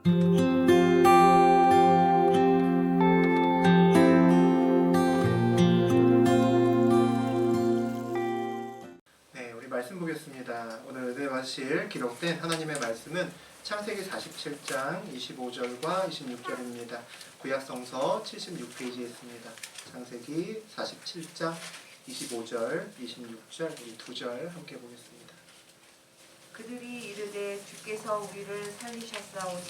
네, 우리 말씀 보겠습니다. 오늘 은혜 받으실 기록된 하나님의 말씀은 창세기 47장 25절과 26절입니다. 구약성서 76페이지에 있습니다. 창세기 47장 25절, 26절, 이 두 절 함께 보겠습니다. 그들이 이르되 주께서 우리를 살리셨사오니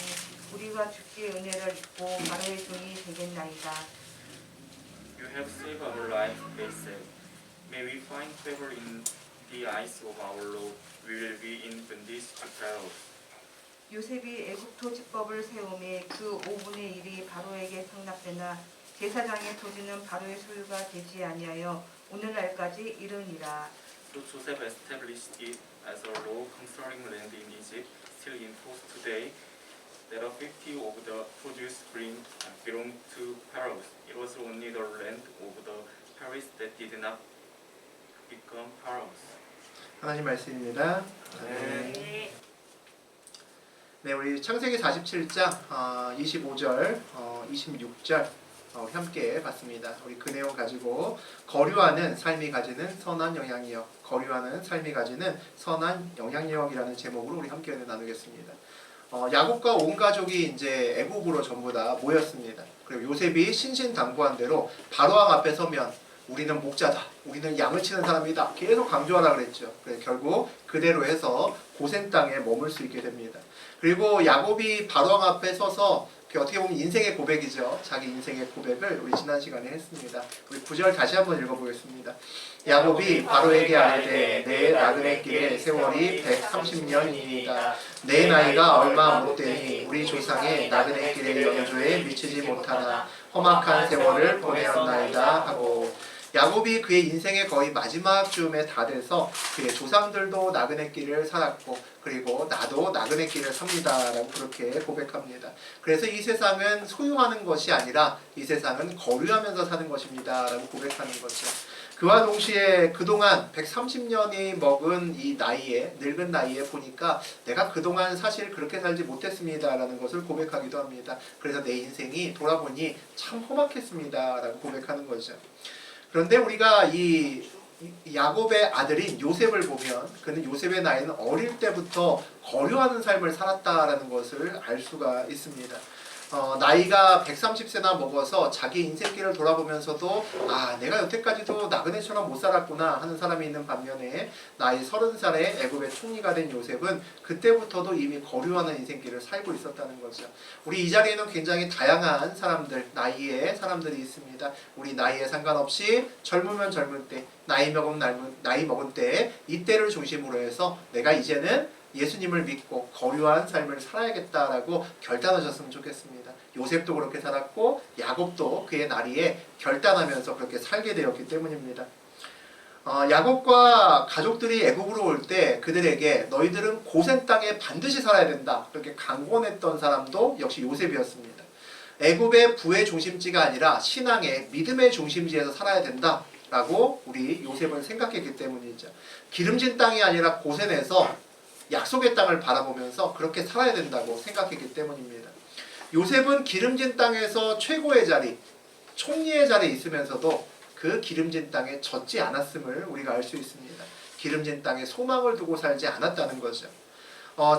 우리가 주께 은혜를 입고 바로의 종이 되겠나이다. You have saved our life, they said. May we find favor in the eyes of our Lord. Will we in bondage to Pharaoh? 요셉이 애굽 토지법을 세우매 그 5분의 1이 바로에게 상납되나 제사장의 토지는 바로의 소유가 되지 아니하여 오늘날까지 이르니라. So Joseph established it as a law concerning land in Egypt, still in force today, that a 50 of the produce belonged to Pharaoh. It was only the land of the Paris that did not become Pharaoh's. 하나님 말씀입니다. 네. 네, 우리 창세기 47장 25절, 26절 우리 함께 봤습니다. 우리 그 내용 가지고 거류하는 삶이 가지는 선한 영향력, 거류하는 삶이 가지는 선한 영향력이라는 제목으로 우리 함께 나누겠습니다. 야곱과 온 가족이 이제 애굽으로 전부 다 모였습니다. 그리고 요셉이 신신당부한 대로 바로왕 앞에 서면 우리는 목자다, 우리는 양을 치는 사람이다 계속 강조하라 그랬죠. 그래서 결국 그대로 해서 고센 땅에 머물 수 있게 됩니다. 그리고 야곱이 바로왕 앞에 서서 어떻게 보면 인생의 고백이죠. 자기 인생의 고백을 우리 지난 시간에 했습니다. 우리 9절 다시 한번 읽어보겠습니다. 야곱이 바로에게 아뢰되 내 나그네 길의 세월이 130년이니이다. 내 나이가 얼마 못 되니 우리 조상의 나그네 길의 영조에 미치지 못하나 험악한 세월을 보내었나이다 하고, 야곱이 그의 인생의 거의 마지막 쯤에 다 돼서 그의 조상들도 나그네 길을 살았고 그리고 나도 나그네 길을 삽니다 라고 그렇게 고백합니다. 그래서 이 세상은 소유하는 것이 아니라 이 세상은 거류하면서 사는 것입니다 라고 고백하는 거죠. 그와 동시에 그동안 130년이 먹은 이 나이에, 늙은 나이에 보니까 내가 그동안 사실 그렇게 살지 못했습니다 라는 것을 고백하기도 합니다. 그래서 내 인생이 돌아보니 참 험악했습니다 라고 고백하는 거죠. 그런데 우리가 이 야곱의 아들인 요셉을 보면 그는 요셉의 나이는 어릴 때부터 거류하는 삶을 살았다라는 것을 알 수가 있습니다. 나이가 130세나 먹어서 자기 인생길을 돌아보면서도 내가 여태까지도 나그네처럼 못 살았구나 하는 사람이 있는 반면에 나이 30살에 애굽의 총리가 된 요셉은 그때부터도 이미 거류하는 인생길을 살고 있었다는 거죠. 우리 이 자리에는 굉장히 다양한 사람들, 나이의 사람들이 있습니다. 우리 나이에 상관없이 젊으면 젊은 때, 나이 먹은 때 이때를 중심으로 해서 내가 이제는 예수님을 믿고 거류한 삶을 살아야겠다라고 결단하셨으면 좋겠습니다. 요셉도 그렇게 살았고 야곱도 그의 나이에 결단하면서 그렇게 살게 되었기 때문입니다. 야곱과 가족들이 애굽으로 올 때 그들에게 너희들은 고센 땅에 반드시 살아야 된다 그렇게 강권했던 사람도 역시 요셉이었습니다. 애굽의 부의 중심지가 아니라 신앙의 믿음의 중심지에서 살아야 된다 라고 우리 요셉은 생각했기 때문이죠. 기름진 땅이 아니라 고센에서 약속의 땅을 바라보면서 그렇게 살아야 된다고 생각했기 때문입니다. 요셉은 기름진 땅에서 최고의 자리, 총리의 자리에 있으면서도 그 기름진 땅에 젖지 않았음을 우리가 알 수 있습니다. 기름진 땅에 소망을 두고 살지 않았다는 거죠.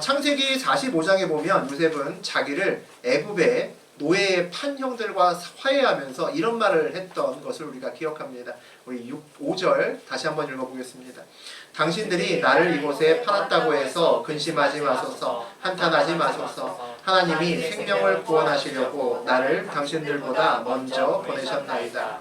창세기 45장에 보면 요셉은 자기를 애굽의 노예의 판형들과 화해하면서 이런 말을 했던 것을 우리가 기억합니다. 우리 5절 다시 한번 읽어보겠습니다. 당신들이 나를 이곳에 팔았다고 해서 근심하지 마소서, 한탄하지 마소서. 하나님이 생명을 구원하시려고 나를 당신들보다 먼저 보내셨나이다.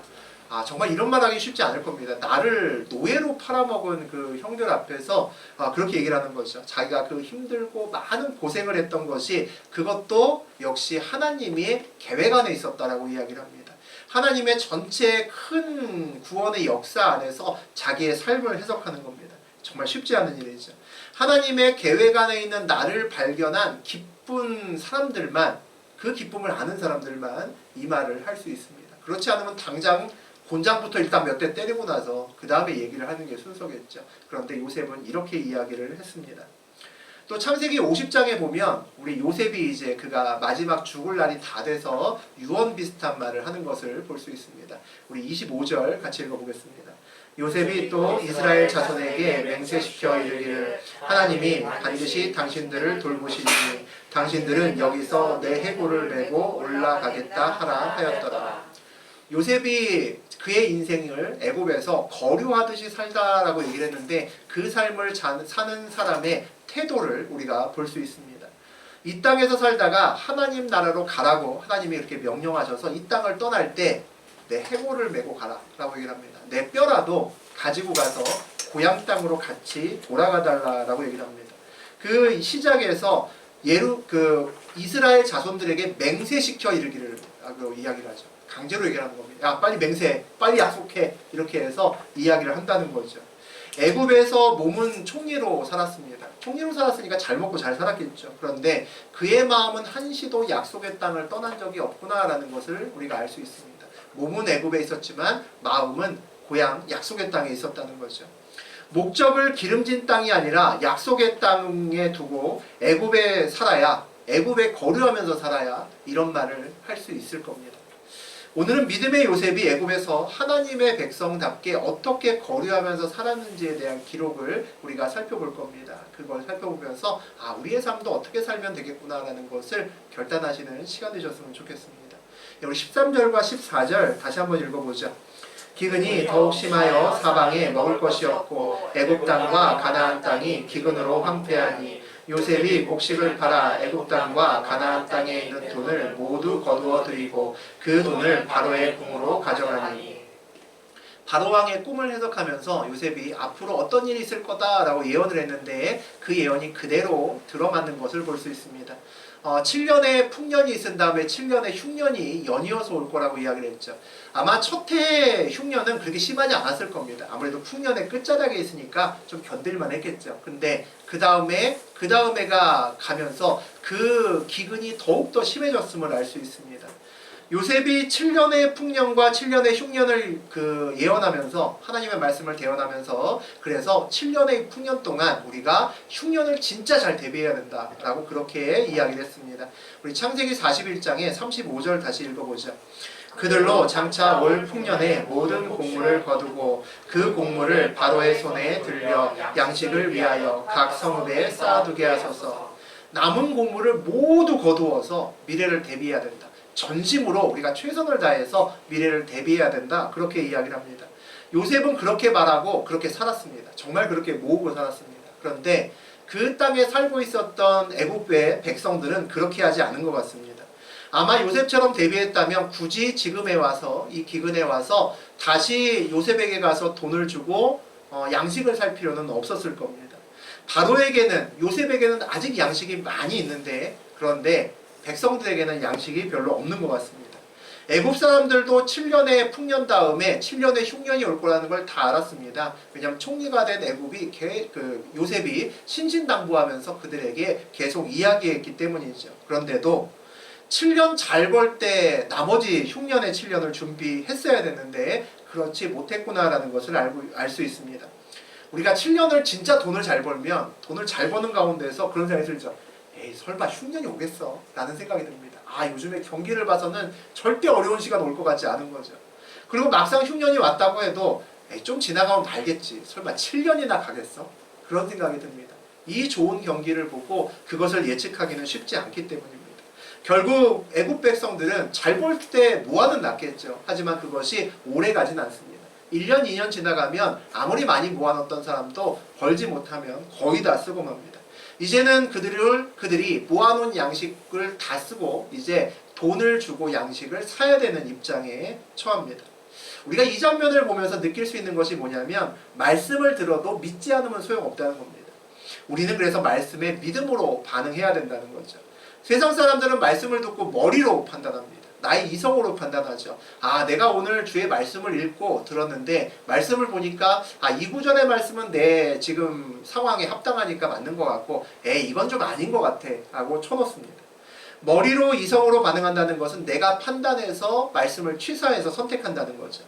정말 이런 말하기 쉽지 않을 겁니다. 나를 노예로 팔아먹은 그 형들 앞에서 그렇게 얘기를 하는 거죠. 자기가 그 힘들고 많은 고생을 했던 것이 그것도 역시 하나님이 계획 안에 있었다라고 이야기를 합니다. 하나님의 전체 큰 구원의 역사 안에서 자기의 삶을 해석하는 겁니다. 정말 쉽지 않은 일이죠. 하나님의 계획 안에 있는 나를 발견한 기쁜 사람들만, 그 기쁨을 아는 사람들만 이 말을 할 수 있습니다. 그렇지 않으면 당장 곤장부터 일단 몇 대 때리고 나서 그 다음에 얘기를 하는 게 순서겠죠. 그런데 요셉은 이렇게 이야기를 했습니다. 또 창세기 50장에 보면 우리 요셉이 이제 그가 마지막 죽을 날이 다 돼서 유언 비슷한 말을 하는 것을 볼 수 있습니다. 우리 25절 같이 읽어보겠습니다. 요셉이 또 이스라엘 자손에게 맹세시켜 이르기를 하나님이 반드시 당신들을 돌보시니 당신들은 여기서 내 해골을 메고 올라가겠다 하라 하였더라. 요셉이 그의 인생을 애굽에서 거류하듯이 살다라고 얘기를 했는데 그 삶을 사는 사람의 태도를 우리가 볼 수 있습니다. 이 땅에서 살다가 하나님 나라로 가라고 하나님이 이렇게 명령하셔서 이 땅을 떠날 때 내 해골을 메고 가라 라고 얘기를 합니다. 내 뼈라도 가지고 가서 고향 땅으로 같이 돌아가 달라라고 얘기를 합니다. 그 시작에서 이스라엘 자손들에게 맹세시켜 이르기를 라고 이야기를 하죠. 강제로 얘기하는 겁니다. 야, 빨리 맹세해, 빨리 약속해, 이렇게 해서 이야기를 한다는 거죠. 애굽에서 몸은 총리로 살았습니다. 총리로 살았으니까 잘 먹고 잘 살았겠죠. 그런데 그의 마음은 한시도 약속의 땅을 떠난 적이 없구나라는 것을 우리가 알 수 있습니다. 몸은 애굽에 있었지만 마음은 고향 약속의 땅에 있었다는 거죠. 목적을 기름진 땅이 아니라 약속의 땅에 두고 애굽에 살아야, 애굽에 거류하면서 살아야 이런 말을 할 수 있을 겁니다. 오늘은 믿음의 요셉이 애굽에서 하나님의 백성답게 어떻게 거류하면서 살았는지에 대한 기록을 우리가 살펴볼 겁니다. 그걸 살펴보면서 우리의 삶도 어떻게 살면 되겠구나라는 것을 결단하시는 시간 되셨으면 좋겠습니다. 우리 13절과 14절 다시 한번 읽어보죠. 기근이 더욱 심하여 사방에 먹을 것이 없고 애굽 땅과 가나안 땅이 기근으로 황폐하니 요셉이 곡식을 팔아 애굽 땅과 가나안 땅에 있는 돈을 모두 거두어 들이고 그 돈을 바로의 궁으로 가져가니. 바로 왕의 꿈을 해석하면서 요셉이 앞으로 어떤 일이 있을 거다라고 예언을 했는데 그 예언이 그대로 들어맞는 것을 볼 수 있습니다. 7년의 풍년이 있은 다음에 7년의 흉년이 연이어서 올 거라고 이야기를 했죠. 아마 첫 해의 흉년은 그렇게 심하지 않았을 겁니다. 아무래도 풍년의 끝자락에 있으니까 좀 견딜만 했겠죠. 근데 그 다음에가 가면서 그 기근이 더욱더 심해졌음을 알 수 있습니다. 요셉이 7년의 풍년과 7년의 흉년을 예언하면서 하나님의 말씀을 대언하면서 그래서 7년의 풍년 동안 우리가 흉년을 진짜 잘 대비해야 된다라고 그렇게 이야기를 했습니다. 우리 창세기 41장에 35절 다시 읽어보죠. 그들로 장차 올 풍년에 모든 곡물을 거두고 그 곡물을 바로의 손에 들려 양식을 위하여 각 성읍에 쌓아두게 하소서. 남은 곡물을 모두 거두어서 미래를 대비해야 된다. 전심으로 우리가 최선을 다해서 미래를 대비해야 된다. 그렇게 이야기를 합니다. 요셉은 그렇게 말하고 그렇게 살았습니다. 정말 그렇게 모으고 살았습니다. 그런데 그 땅에 살고 있었던 애굽의 백성들은 그렇게 하지 않은 것 같습니다. 아마 요셉처럼 대비했다면 굳이 지금에 와서 이 기근에 와서 다시 요셉에게 가서 돈을 주고 양식을 살 필요는 없었을 겁니다. 바로에게는 요셉에게는 아직 양식이 많이 있는데 그런데 백성들에게는 양식이 별로 없는 것 같습니다. 애굽 사람들도 7년의 풍년 다음에 7년의 흉년이 올 거라는 걸 다 알았습니다. 왜냐하면 총리가 된 애굽이 요셉이 신신당부하면서 그들에게 계속 이야기했기 때문이죠. 그런데도 7년 잘 벌 때 나머지 흉년의 7년을 준비했어야 됐는데 그렇지 못했구나라는 것을 알 수 있습니다. 우리가 7년을 진짜 돈을 잘 벌면 돈을 잘 버는 가운데서 그런 생각이 들죠. 에이 설마 흉년이 오겠어? 라는 생각이 듭니다. 요즘에 경기를 봐서는 절대 어려운 시간 올 것 같지 않은 거죠. 그리고 막상 흉년이 왔다고 해도 좀 지나가면 알겠지. 설마 7년이나 가겠어? 그런 생각이 듭니다. 이 좋은 경기를 보고 그것을 예측하기는 쉽지 않기 때문입니다. 결국 애굽 백성들은 잘 벌 때 모아는 놨겠죠. 하지만 그것이 오래 가진 않습니다. 1년, 2년 지나가면 아무리 많이 모아놓던 사람도 벌지 못하면 거의 다 쓰고 맙니다. 이제는 그들이 모아놓은 양식을 다 쓰고 이제 돈을 주고 양식을 사야 되는 입장에 처합니다. 우리가 이 장면을 보면서 느낄 수 있는 것이 뭐냐면 말씀을 들어도 믿지 않으면 소용없다는 겁니다. 우리는 그래서 말씀에 믿음으로 반응해야 된다는 거죠. 세상 사람들은 말씀을 듣고 머리로 판단합니다. 나의 이성으로 판단하죠. 내가 오늘 주의 말씀을 읽고 들었는데 말씀을 보니까 이 구절의 말씀은 내 지금 상황에 합당하니까 맞는 것 같고 이건 좀 아닌 것 같아 하고 쳐놓습니다. 머리로 이성으로 반응한다는 것은 내가 판단해서 말씀을 취사해서 선택한다는 거죠.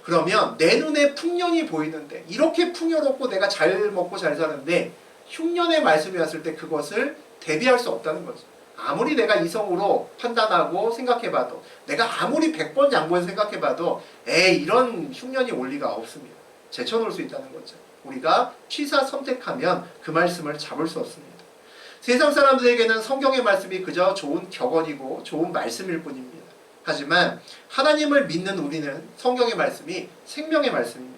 그러면 내 눈에 풍년이 보이는데 이렇게 풍요롭고 내가 잘 먹고 잘 사는데 흉년의 말씀이 왔을 때 그것을 대비할 수 없다는 거죠. 아무리 내가 이성으로 판단하고 생각해봐도, 내가 아무리 100번 양보해서 생각해봐도 이런 흉년이 올 리가 없습니다. 제쳐놓을 수 있다는 거죠. 우리가 취사 선택하면 그 말씀을 잡을 수 없습니다. 세상 사람들에게는 성경의 말씀이 그저 좋은 격언이고 좋은 말씀일 뿐입니다. 하지만 하나님을 믿는 우리는 성경의 말씀이 생명의 말씀입니다.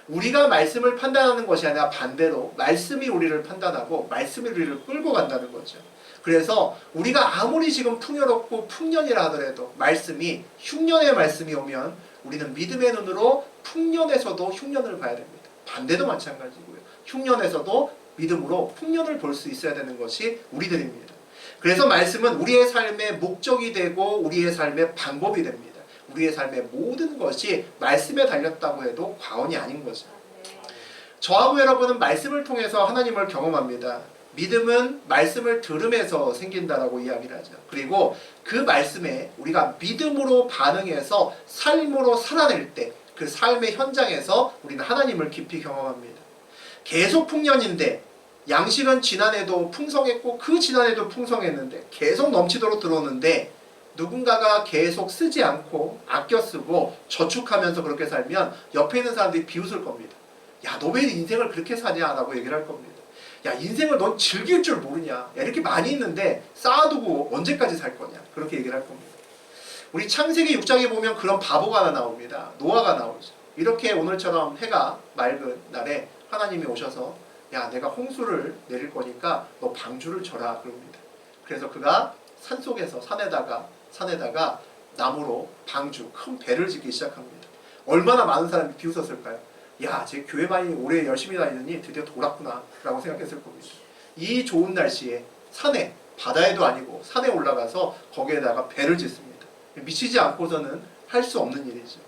우리가 말씀을 판단하는 것이 아니라 반대로 말씀이 우리를 판단하고 말씀이 우리를 끌고 간다는 거죠. 그래서 우리가 아무리 지금 풍요롭고 풍년이라 하더라도 말씀이 흉년의 말씀이 오면 우리는 믿음의 눈으로 풍년에서도 흉년을 봐야 됩니다. 반대도 마찬가지고요. 흉년에서도 믿음으로 풍년을 볼 수 있어야 되는 것이 우리들입니다. 그래서 말씀은 우리의 삶의 목적이 되고 우리의 삶의 방법이 됩니다. 우리의 삶의 모든 것이 말씀에 달렸다고 해도 과언이 아닌 거죠. 저하고 여러분은 말씀을 통해서 하나님을 경험합니다. 믿음은 말씀을 들음에서 생긴다라고 이야기를 하죠. 그리고 그 말씀에 우리가 믿음으로 반응해서 삶으로 살아낼 때 그 삶의 현장에서 우리는 하나님을 깊이 경험합니다. 계속 풍년인데 양식은 지난해도 풍성했고 그 지난해도 풍성했는데 계속 넘치도록 들어오는데 누군가가 계속 쓰지 않고 아껴 쓰고 저축하면서 그렇게 살면 옆에 있는 사람들이 비웃을 겁니다. 야, 너 왜 인생을 그렇게 사냐라고 얘기를 할 겁니다. 야, 인생을 넌 즐길 줄 모르냐. 야, 이렇게 많이 있는데 쌓아두고 언제까지 살 거냐. 그렇게 얘기를 할 겁니다. 우리 창세기 6장에 보면 그런 바보가 하나 나옵니다. 노아가 나오죠. 이렇게 오늘처럼 해가 맑은 날에 하나님이 오셔서 야, 내가 홍수를 내릴 거니까 너 방주를 쳐라 그럽니다. 그래서 그가 산속에서 산에다가 나무로 방주, 큰 배를 짓기 시작합니다. 얼마나 많은 사람이 비웃었을까요? 야, 제 교회 많이 오래 열심히 다니더니 드디어 돌았구나 라고 생각했을 겁니다. 이 좋은 날씨에 산에, 바다에도 아니고 산에 올라가서 거기에다가 배를 짓습니다. 미치지 않고서는 할 수 없는 일이죠.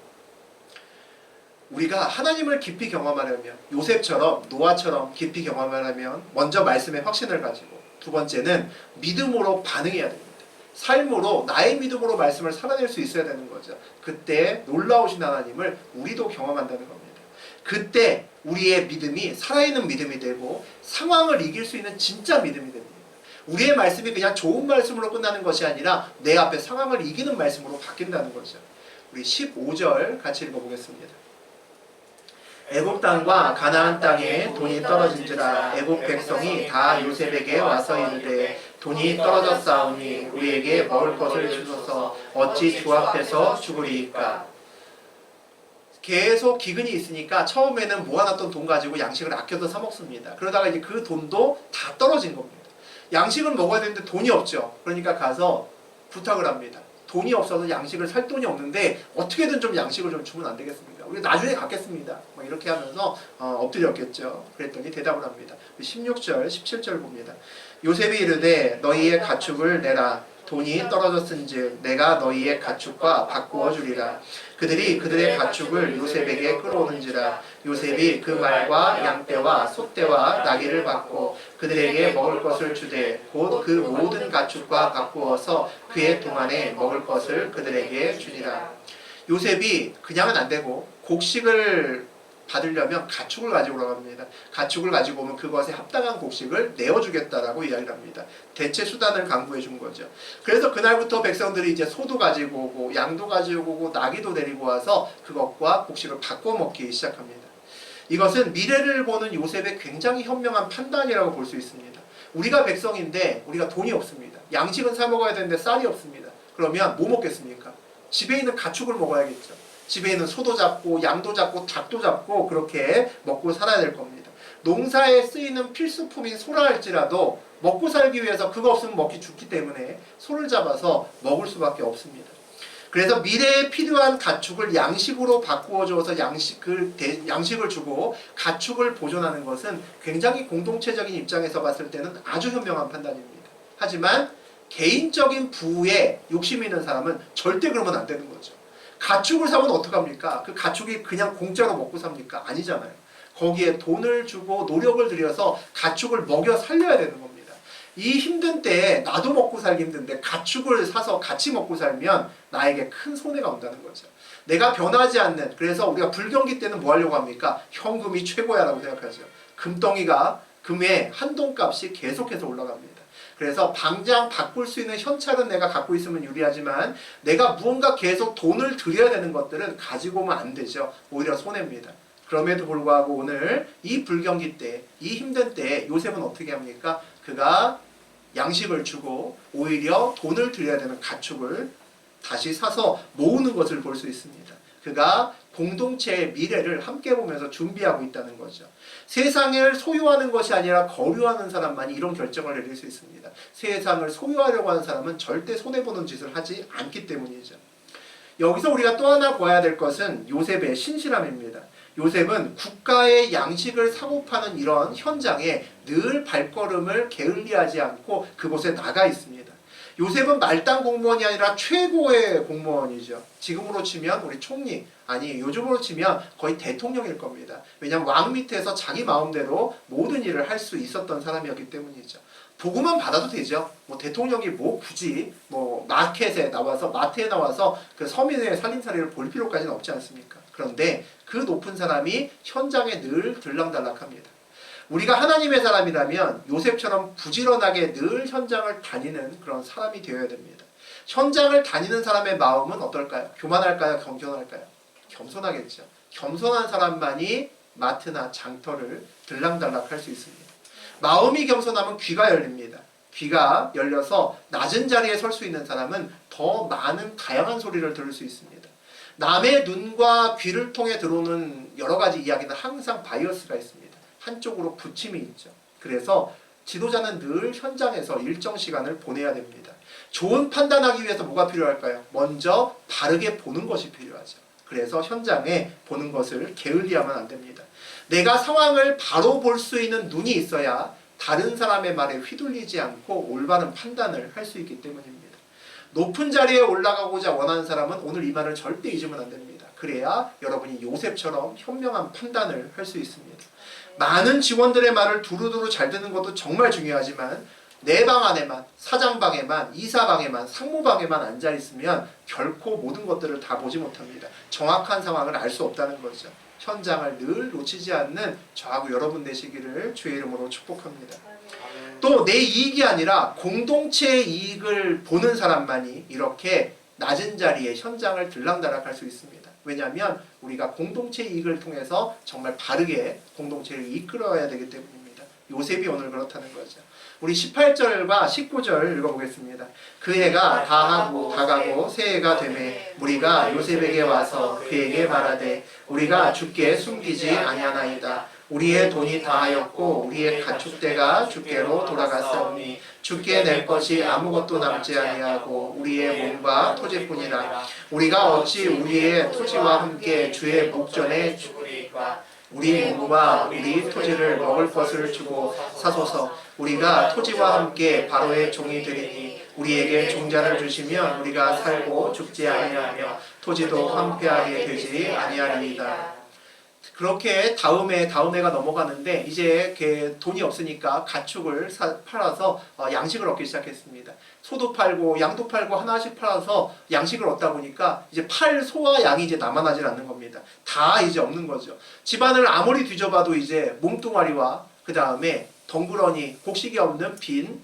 우리가 하나님을 깊이 경험하려면 요셉처럼 노아처럼 깊이 경험하려면 먼저 말씀의 확신을 가지고 두 번째는 믿음으로 반응해야 됩니다. 삶으로 나의 믿음으로 말씀을 살아낼 수 있어야 되는 거죠. 그때 놀라우신 하나님을 우리도 경험한다는 겁니다. 그때 우리의 믿음이 살아있는 믿음이 되고 상황을 이길 수 있는 진짜 믿음이 됩니다. 우리의 말씀이 그냥 좋은 말씀으로 끝나는 것이 아니라 내 앞에 상황을 이기는 말씀으로 바뀐다는 거죠. 우리 15절 같이 읽어보겠습니다. 애굽 땅과 가나안 땅에 돈이 떨어진지라 애굽 백성이 다 요셉에게 와서 이르되 돈이 떨어졌사오니 우리에게 먹을 것을 주소서 어찌 주 앞에서 죽으리이까. 계속 기근이 있으니까 처음에는 모아놨던 돈 가지고 양식을 아껴서 사 먹습니다. 그러다가 이제 그 돈도 다 떨어진 겁니다. 양식을 먹어야 되는데 돈이 없죠. 그러니까 가서 부탁을 합니다. 돈이 없어서 양식을 살 돈이 없는데 어떻게든 좀 양식을 좀 주면 안 되겠습니까? 우리 나중에 갖겠습니다. 막 이렇게 하면서 엎드렸겠죠. 그랬더니 대답을 합니다. 16절, 17절 봅니다. 요셉이 이르되 너희의 가축을 내라. 돈이 떨어졌은즉 내가 너희의 가축과 바꾸어 주리라. 그들이 그들의 가축을 요셉에게 끌어오는지라. 요셉이 그 말과 양떼와 소떼와 나귀를 받고 그들에게 먹을 것을 주되 곧 그 모든 가축과 바꾸어서 그의 동안에 먹을 것을 그들에게 주니라. 요셉이 그냥은 안 되고 곡식을 받으려면 가축을 가지고 오라고 합니다. 가축을 가지고 오면 그것에 합당한 곡식을 내어주겠다라고 이야기를 합니다. 대체 수단을 강구해 준 거죠. 그래서 그날부터 백성들이 이제 소도 가지고 오고 양도 가지고 오고 나귀도 데리고 와서 그것과 곡식을 바꿔 먹기 시작합니다. 이것은 미래를 보는 요셉의 굉장히 현명한 판단이라고 볼 수 있습니다. 우리가 백성인데 우리가 돈이 없습니다. 양식은 사 먹어야 되는데 쌀이 없습니다. 그러면 뭐 먹겠습니까? 집에 있는 가축을 먹어야겠죠. 집에 있는 소도 잡고 양도 잡고 닭도 잡고 그렇게 먹고 살아야 될 겁니다. 농사에 쓰이는 필수품인 소라 할지라도 먹고 살기 위해서 그거 없으면 먹기 죽기 때문에 소를 잡아서 먹을 수밖에 없습니다. 그래서 미래에 필요한 가축을 양식으로 바꾸어 줘서 양식을 주고 가축을 보존하는 것은 굉장히 공동체적인 입장에서 봤을 때는 아주 현명한 판단입니다. 하지만 개인적인 부에 욕심 있는 사람은 절대 그러면 안 되는 거죠. 가축을 사면 어떡합니까? 그 가축이 그냥 공짜로 먹고 삽니까? 아니잖아요. 거기에 돈을 주고 노력을 들여서 가축을 먹여 살려야 되는 겁니다. 이 힘든 때에 나도 먹고 살기 힘든데 가축을 사서 같이 먹고 살면 나에게 큰 손해가 온다는 거죠. 내가 변하지 않는, 그래서 우리가 불경기 때는 뭐 하려고 합니까? 현금이 최고야 라고 생각하죠. 금덩이가 금의 한돈값이 계속해서 올라갑니다. 그래서 당장 바꿀 수 있는 현찰은 내가 갖고 있으면 유리하지만 내가 무언가 계속 돈을 들여야 되는 것들은 가지고 오면 안 되죠. 오히려 손해입니다. 그럼에도 불구하고 오늘 이 불경기 때, 이 힘든 때에 요셉은 어떻게 합니까? 그가 양식을 주고 오히려 돈을 들여야 되는 가축을 다시 사서 모으는 것을 볼 수 있습니다. 그가 공동체의 미래를 함께 보면서 준비하고 있다는 거죠. 세상을 소유하는 것이 아니라 거류하는 사람만이 이런 결정을 내릴 수 있습니다. 세상을 소유하려고 하는 사람은 절대 손해보는 짓을 하지 않기 때문이죠. 여기서 우리가 또 하나 봐야 될 것은 요셉의 신실함입니다. 요셉은 국가의 양식을 사고 파는 이런 현장에 늘 발걸음을 게을리하지 않고 그곳에 나가 있습니다. 요셉은 말단 공무원이 아니라 최고의 공무원이죠. 지금으로 치면 우리 총리, 아니 요즘으로 치면 거의 대통령일 겁니다. 왜냐하면 왕 밑에서 자기 마음대로 모든 일을 할 수 있었던 사람이었기 때문이죠. 보고만 받아도 되죠. 뭐 대통령이 뭐 굳이 뭐 마트에 나와서 그 서민의 살림살이를 볼 필요까지는 없지 않습니까? 그런데 그 높은 사람이 현장에 늘 들락달락합니다. 우리가 하나님의 사람이라면 요셉처럼 부지런하게 늘 현장을 다니는 그런 사람이 되어야 됩니다. 현장을 다니는 사람의 마음은 어떨까요? 교만할까요? 겸손할까요? 겸손하겠죠. 겸손한 사람만이 마트나 장터를 들락달락 할 수 있습니다. 마음이 겸손하면 귀가 열립니다. 귀가 열려서 낮은 자리에 설 수 있는 사람은 더 많은 다양한 소리를 들을 수 있습니다. 남의 눈과 귀를 통해 들어오는 여러 가지 이야기는 항상 바이어스가 있습니다. 한쪽으로 부침이 있죠. 그래서 지도자는 늘 현장에서 일정 시간을 보내야 됩니다. 좋은 판단하기 위해서 뭐가 필요할까요? 먼저 바르게 보는 것이 필요하죠. 그래서 현장에 보는 것을 게을리하면 안 됩니다. 내가 상황을 바로 볼 수 있는 눈이 있어야 다른 사람의 말에 휘둘리지 않고 올바른 판단을 할 수 있기 때문입니다. 높은 자리에 올라가고자 원하는 사람은 오늘 이 말을 절대 잊으면 안 됩니다. 그래야 여러분이 요셉처럼 현명한 판단을 할 수 있습니다. 많은 직원들의 말을 두루두루 잘 듣는 것도 정말 중요하지만 내 방 안에만, 사장방에만, 이사방에만, 상무방에만 앉아있으면 결코 모든 것들을 다 보지 못합니다. 정확한 상황을 알 수 없다는 거죠. 현장을 늘 놓치지 않는 저하고 여러분 되시기를 주의 이름으로 축복합니다. 또 내 이익이 아니라 공동체의 이익을 보는 사람만이 이렇게 낮은 자리에 현장을 들락달락할 수 있습니다. 왜냐하면 우리가 공동체 이익을 통해서 정말 바르게 공동체를 이끌어야 되기 때문입니다. 요셉이 오늘 그렇다는 거죠. 우리 18절과 19절 읽어보겠습니다. 그 해가 다하고 다가고 새해가 되매 무리가 요셉에게 와서 그에게 말하되 우리가 주께 숨기지 아니하나이다. 우리의 돈이 다하였고 우리의 가축대가 주께로 돌아갔사오니 주께 낼 것이 아무것도 남지 아니하고 우리의 몸과 토지뿐이라. 우리가 어찌 우리의 토지와 함께 주의 목전에 죽으리까. 우리 몸과 우리 토지를 먹을 것을 주고 사소서. 우리가 토지와 함께 바로의 종이 되리니 우리에게 종자를 주시면 우리가 살고 죽지 아니하며 토지도 황폐하게 되지 아니하리이다. 그렇게 다음해가 넘어가는데 이제 돈이 없으니까 가축을 팔아서 양식을 얻기 시작했습니다. 소도 팔고 양도 팔고 하나씩 팔아서 양식을 얻다 보니까 이제 팔 소와 양이 이제 남아나질 않는 겁니다. 다 이제 없는 거죠. 집안을 아무리 뒤져봐도 이제 몸뚱아리와 그 다음에 덩그러니 곡식이 없는 빈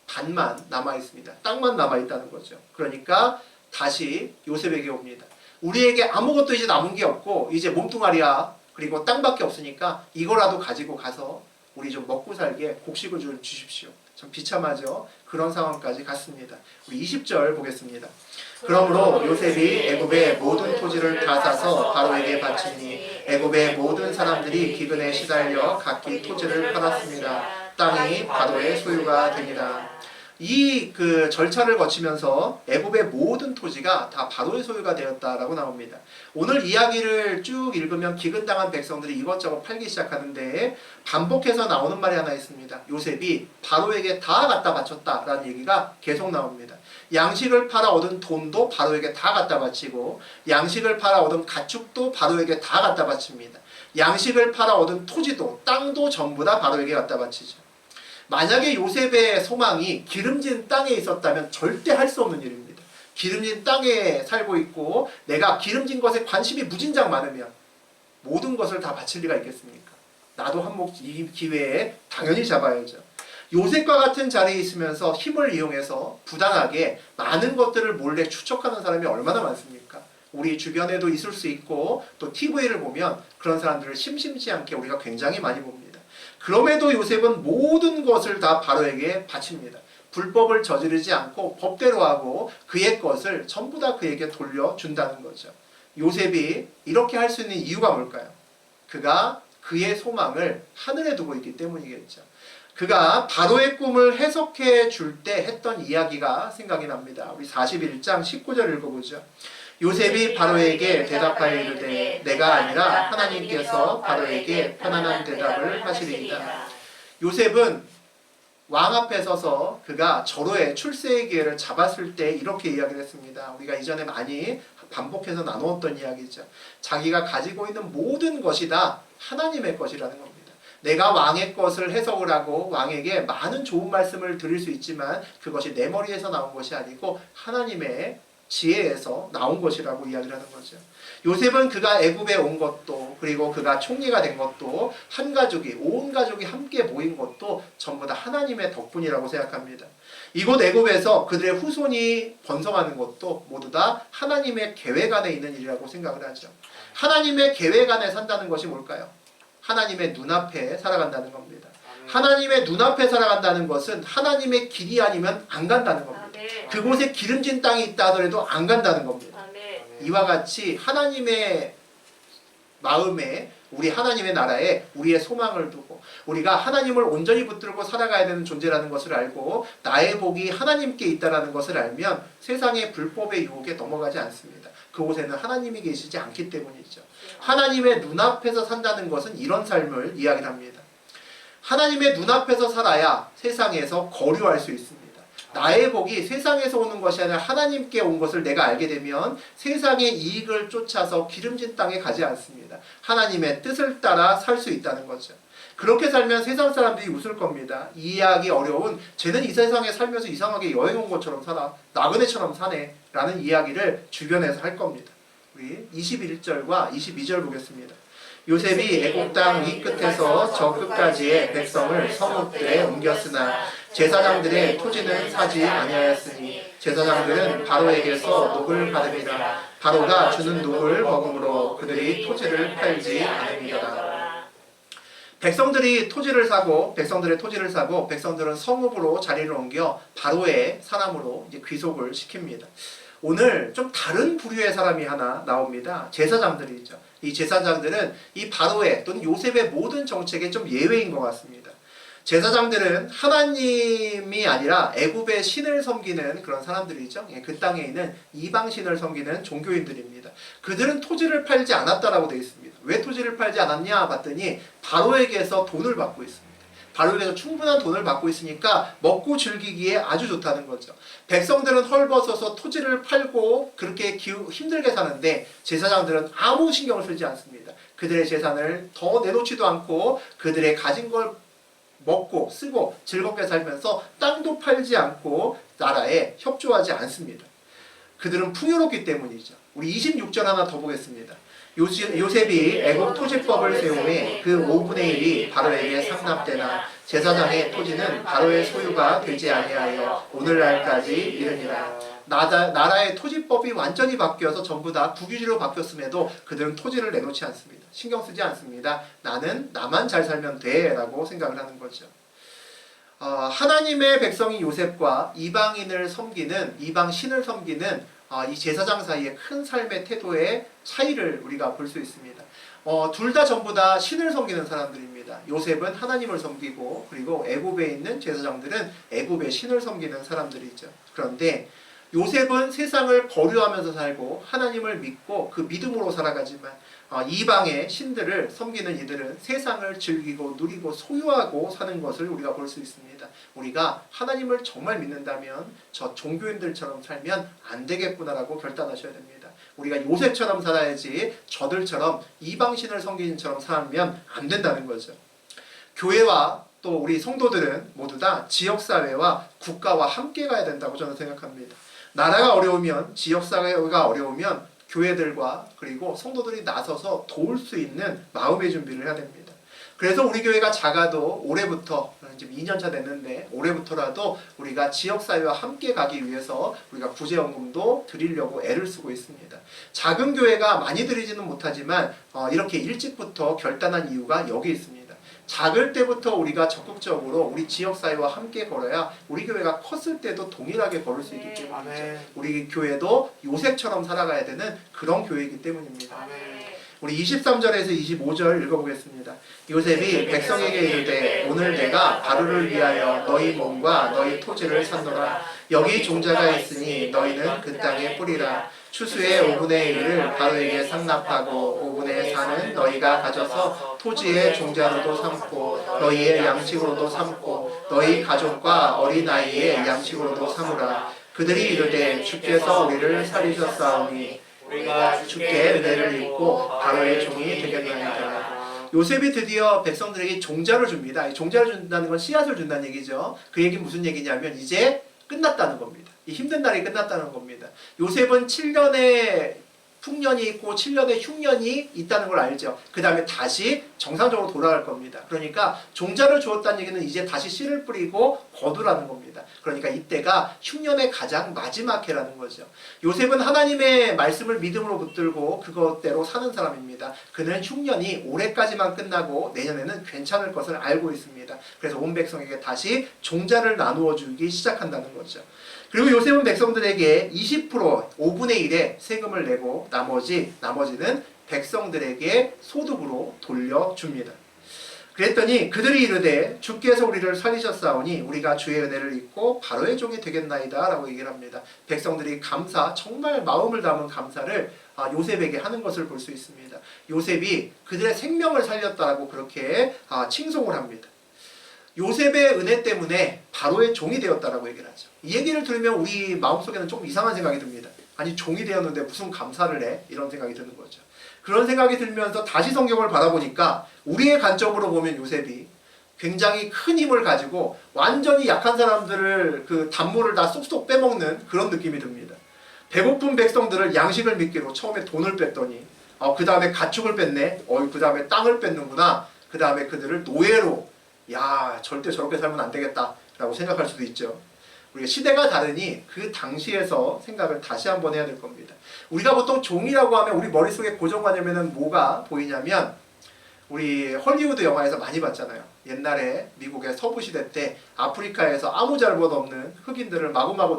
밭만 남아 있습니다. 땅만 남아 있다는 거죠. 그러니까 다시 요셉에게 옵니다. 우리에게 아무것도 이제 남은 게 없고 이제 몸뚱아리야 그리고 땅밖에 없으니까 이거라도 가지고 가서 우리 좀 먹고 살게 곡식을 좀 주십시오. 참 비참하죠. 그런 상황까지 갔습니다. 우리 20절 보겠습니다. 그러므로 요셉이 애굽의 모든 토지를 다 사서 바로에게 바치니 애굽의 모든 사람들이 기근에 시달려 각기 토지를 팔았습니다. 땅이 바로의 소유가 되니라. 이 절차를 거치면서 애굽의 모든 토지가 다 바로의 소유가 되었다라고 나옵니다. 오늘 이야기를 쭉 읽으면 기근당한 백성들이 이것저것 팔기 시작하는데 반복해서 나오는 말이 하나 있습니다. 요셉이 바로에게 다 갖다 바쳤다라는 얘기가 계속 나옵니다. 양식을 팔아 얻은 돈도 바로에게 다 갖다 바치고 양식을 팔아 얻은 가축도 바로에게 다 갖다 바칩니다. 양식을 팔아 얻은 토지도 땅도 전부 다 바로에게 갖다 바치죠. 만약에 요셉의 소망이 기름진 땅에 있었다면 절대 할 수 없는 일입니다. 기름진 땅에 살고 있고 내가 기름진 것에 관심이 무진장 많으면 모든 것을 다 바칠 리가 있겠습니까? 나도 한몫 이 기회에 당연히 잡아야죠. 요셉과 같은 자리에 있으면서 힘을 이용해서 부당하게 많은 것들을 몰래 추적하는 사람이 얼마나 많습니까? 우리 주변에도 있을 수 있고 또 TV를 보면 그런 사람들을 심심치 않게 우리가 굉장히 많이 봅니다. 그럼에도 요셉은 모든 것을 다 바로에게 바칩니다. 불법을 저지르지 않고 법대로 하고 그의 것을 전부 다 그에게 돌려준다는 거죠. 요셉이 이렇게 할 수 있는 이유가 뭘까요? 그가 그의 소망을 하늘에 두고 있기 때문이겠죠. 그가 바로의 꿈을 해석해 줄 때 했던 이야기가 생각이 납니다. 우리 41장 19절 읽어보죠. 요셉이 바로에게 대답하여 이르되 내가 아니라 하나님께서 바로에게 편안한 대답을 하시리이다. 요셉은 왕 앞에 서서 그가 절호의 출세의 기회를 잡았을 때 이렇게 이야기를 했습니다. 우리가 이전에 많이 반복해서 나누었던 이야기죠. 자기가 가지고 있는 모든 것이 다 하나님의 것이라는 겁니다. 내가 왕의 것을 해석을 하고 왕에게 많은 좋은 말씀을 드릴 수 있지만 그것이 내 머리에서 나온 것이 아니고 하나님의 지혜에서 나온 것이라고 이야기를 하는 거죠. 요셉은 그가 애굽에 온 것도 그리고 그가 총리가 된 것도 한 가족이 온 가족이 함께 모인 것도 전부 다 하나님의 덕분이라고 생각합니다. 이곳 애굽에서 그들의 후손이 번성하는 것도 모두 다 하나님의 계획 안에 있는 일이라고 생각을 하죠. 하나님의 계획 안에 산다는 것이 뭘까요? 하나님의 눈앞에 살아간다는 겁니다. 하나님의 눈앞에 살아간다는 것은 하나님의 길이 아니면 안 간다는 겁니다. 그곳에 기름진 땅이 있다 하더라도 안 간다는 겁니다. 이와 같이 하나님의 마음에 우리 하나님의 나라에 우리의 소망을 두고 우리가 하나님을 온전히 붙들고 살아가야 되는 존재라는 것을 알고 나의 복이 하나님께 있다는 것을 알면 세상의 불법의 유혹에 넘어가지 않습니다. 그곳에는 하나님이 계시지 않기 때문이죠. 하나님의 눈앞에서 산다는 것은 이런 삶을 이야기합니다. 하나님의 눈앞에서 살아야 세상에서 거류할 수 있습니다. 나의 복이 세상에서 오는 것이 아니라 하나님께 온 것을 내가 알게 되면 세상의 이익을 쫓아서 기름진 땅에 가지 않습니다. 하나님의 뜻을 따라 살 수 있다는 거죠. 그렇게 살면 세상 사람들이 웃을 겁니다. 이해하기 어려운 쟤는 이 세상에 살면서 이상하게 여행 온 것처럼 살아. 나그네처럼 사네. 라는 이야기를 주변에서 할 겁니다. 우리 21절과 22절 보겠습니다. 요셉이 애굽 땅 이 끝에서 저 끝까지의 백성을 성읍들에 옮겼으나 제사장들의 토지는 사지 아니하였으니 제사장들은 바로에게서 녹을 받음이라. 바로가 주는 녹을 먹음으로 그들이 토지를 팔지 않음이더라. 백성들의 토지를 사고 백성들은 성읍으로 자리를 옮겨 바로의 사람으로 이제 귀속을 시킵니다. 오늘 좀 다른 부류의 사람이 하나 나옵니다. 제사장들이죠. 이 제사장들은 이 바로의 또는 요셉의 모든 정책에 좀 예외인 것 같습니다. 제사장들은 하나님이 아니라 애굽의 신을 섬기는 그런 사람들이죠. 그 땅에 있는 이방신을 섬기는 종교인들입니다. 그들은 토지를 팔지 않았다라고 되어 있습니다. 왜 토지를 팔지 않았냐 봤더니 바로에게서 돈을 받고 있습니다. 바로에게서 충분한 돈을 받고 있으니까 먹고 즐기기에 아주 좋다는 거죠. 백성들은 헐벗어서 토지를 팔고 그렇게 힘들게 사는데 제사장들은 아무 신경을 쓰지 않습니다. 그들의 재산을 더 내놓지도 않고 그들의 가진 걸 먹고 쓰고 즐겁게 살면서 땅도 팔지 않고 나라에 협조하지 않습니다. 그들은 풍요롭기 때문이죠. 우리 26절 하나 더 보겠습니다. 요셉이 애굽 토지법을 세우매 그 5분의 1이 바로에게 상납되나 제사장의 토지는 바로의 소유가 되지 아니하여 오늘날까지 이르니라. 나라의 토지법이 완전히 바뀌어서 전부 다 국유지로 바뀌었음에도 그들은 토지를 내놓지 않습니다. 신경 쓰지 않습니다. 나만 잘 살면 돼 라고 생각을 하는 거죠. 하나님의 백성인 요셉과 이방신을 섬기는 이 제사장 사이의 큰 삶의 태도의 차이를 우리가 볼 수 있습니다. 둘 다 전부 다 신을 섬기는 사람들입니다. 요셉은 하나님을 섬기고 그리고 애굽에 있는 제사장들은 애굽의 신을 섬기는 사람들이죠. 그런데 요셉은 세상을 거류하면서 살고 하나님을 믿고 그 믿음으로 살아가지만 이방의 신들을 섬기는 이들은 세상을 즐기고 누리고 소유하고 사는 것을 우리가 볼 수 있습니다. 우리가 하나님을 정말 믿는다면 저 종교인들처럼 살면 안 되겠구나라고 결단하셔야 됩니다. 우리가 요셉처럼 살아야지 저들처럼 이방신을 섬기는처럼 살면 안 된다는 거죠. 교회와 또 우리 성도들은 모두 다 지역사회와 국가와 함께 가야 된다고 저는 생각합니다. 나라가 어려우면 지역사회가 어려우면 교회들과 그리고 성도들이 나서서 도울 수 있는 마음의 준비를 해야 됩니다. 그래서 우리 교회가 작아도 올해부터 지금 2년차 됐는데 올해부터라도 우리가 지역사회와 함께 가기 위해서 우리가 구제연금도 드리려고 애를 쓰고 있습니다. 작은 교회가 많이 드리지는 못하지만 이렇게 일찍부터 결단한 이유가 여기 있습니다. 작을 때부터 우리가 적극적으로 우리 지역사회와 함께 걸어야 우리 교회가 컸을 때도 동일하게 걸을 수 있기 때문이죠. 우리 교회도 요셉처럼 살아가야 되는 그런 교회이기 때문입니다. 우리 23절에서 25절 읽어보겠습니다. 요셉이 백성에게 이르되 오늘 내가 바로를 위하여 너희 몸과 너희 토지를 샀노라. 여기 종자가 있으니 너희는 그 땅에 뿌리라. 추수의 5분의 1을 바로에게 상납하고 5분의 4는 너희가 가져서 토지의 종자로도 삼고 너희의 양식으로도 삼고 너희 가족과 어린아이의 양식으로도 삼으라. 그들이 이르되 주께서 우리를 살리셨사오니 우리가 주께 은혜를 입고 바로의 종이 되겠나이다. 요셉이 드디어 백성들에게 종자를 줍니다. 이 종자를 준다는 건 씨앗을 준다는 얘기죠. 그 얘기는 무슨 얘기냐면 이제 끝났다는 겁니다. 이 힘든 날이 끝났다는 겁니다. 요셉은 7년의 풍년이 있고 7년의 흉년이 있다는 걸 알죠. 그 다음에 다시 정상적으로 돌아갈 겁니다. 그러니까 종자를 주었다는 얘기는 이제 다시 씨를 뿌리고 거두라는 겁니다. 그러니까 이때가 흉년의 가장 마지막 해라는 거죠. 요셉은 하나님의 말씀을 믿음으로 붙들고 그것대로 사는 사람입니다. 그는 흉년이 올해까지만 끝나고 내년에는 괜찮을 것을 알고 있습니다. 그래서 온 백성에게 다시 종자를 나누어 주기 시작한다는 거죠. 그리고 요셉은 백성들에게 20% 5분의 1의 세금을 내고 나머지는 백성들에게 소득으로 돌려줍니다. 그랬더니 그들이 이르되 주께서 우리를 살리셨사오니 우리가 주의 은혜를 입고 바로의 종이 되겠나이다 라고 얘기를 합니다. 백성들이 정말 마음을 담은 감사를 요셉에게 하는 것을 볼 수 있습니다. 요셉이 그들의 생명을 살렸다라고 그렇게 칭송을 합니다. 요셉의 은혜 때문에 바로의 종이 되었다라고 얘기를 하죠. 이 얘기를 들으면 우리 마음속에는 조금 이상한 생각이 듭니다. 아니 종이 되었는데 무슨 감사를 해? 이런 생각이 드는 거죠. 그런 생각이 들면서 다시 성경을 바라보니까 우리의 관점으로 보면 요셉이 굉장히 큰 힘을 가지고 완전히 약한 사람들을 그 단물을 다 쏙쏙 빼먹는 그런 느낌이 듭니다. 배고픈 백성들을 양식을 미끼로 처음에 돈을 뺐더니 그 다음에 가축을 뺐네. 그 다음에 땅을 뺐는구나. 그 다음에 그들을 노예로 절대 저렇게 살면 안 되겠다 라고 생각할 수도 있죠. 우리가 시대가 다르니 그 당시에서 생각을 다시 한번 해야 될 겁니다. 우리가 보통 종이라고 하면 우리 머릿속에 고정관념에는 뭐가 보이냐면 우리 헐리우드 영화에서 많이 봤잖아요. 옛날에 미국의 서부 시대 때 아프리카에서 아무 잘못 없는 흑인들을 마구마구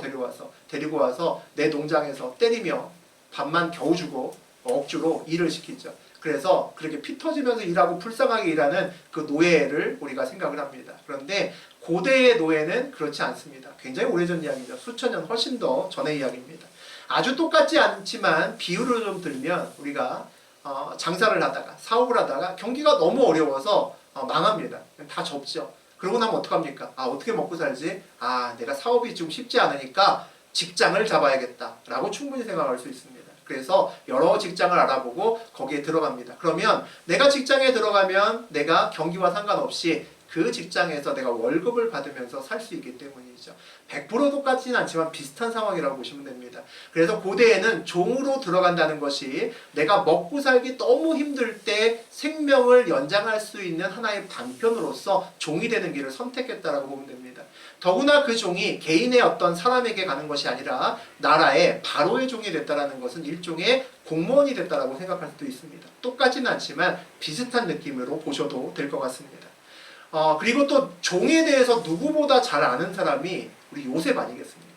데리고 와서 내 농장에서 때리며 밥만 겨우 주고 억지로 일을 시키죠. 그래서 그렇게 피 터지면서 일하고 불쌍하게 일하는 그 노예를 우리가 생각을 합니다. 그런데 고대의 노예는 그렇지 않습니다. 굉장히 오래전 이야기죠. 수천 년 훨씬 더 전의 이야기입니다. 아주 똑같지 않지만 비유를 좀 들면 우리가 장사를 하다가 사업을 하다가 경기가 너무 어려워서 망합니다. 다 접죠. 그러고 나면 어떡합니까? 어떻게 먹고 살지? 내가 사업이 좀 쉽지 않으니까 직장을 잡아야겠다 라고 충분히 생각할 수 있습니다. 그래서 여러 직장을 알아보고 거기에 들어갑니다. 그러면 내가 직장에 들어가면 내가 경기와 상관없이 그 직장에서 내가 월급을 받으면서 살 수 있기 때문이죠. 100% 똑같지는 않지만 비슷한 상황이라고 보시면 됩니다. 그래서 고대에는 종으로 들어간다는 것이 내가 먹고 살기 너무 힘들 때 생명을 연장할 수 있는 하나의 방편으로서 종이 되는 길을 선택했다라고 보면 됩니다. 더구나 그 종이 개인의 어떤 사람에게 가는 것이 아니라 나라의 바로의 종이 됐다는 것은 일종의 공무원이 됐다라고 생각할 수도 있습니다. 똑같지는 않지만 비슷한 느낌으로 보셔도 될 것 같습니다. 그리고 또 종에 대해서 누구보다 잘 아는 사람이 우리 요셉 아니겠습니까?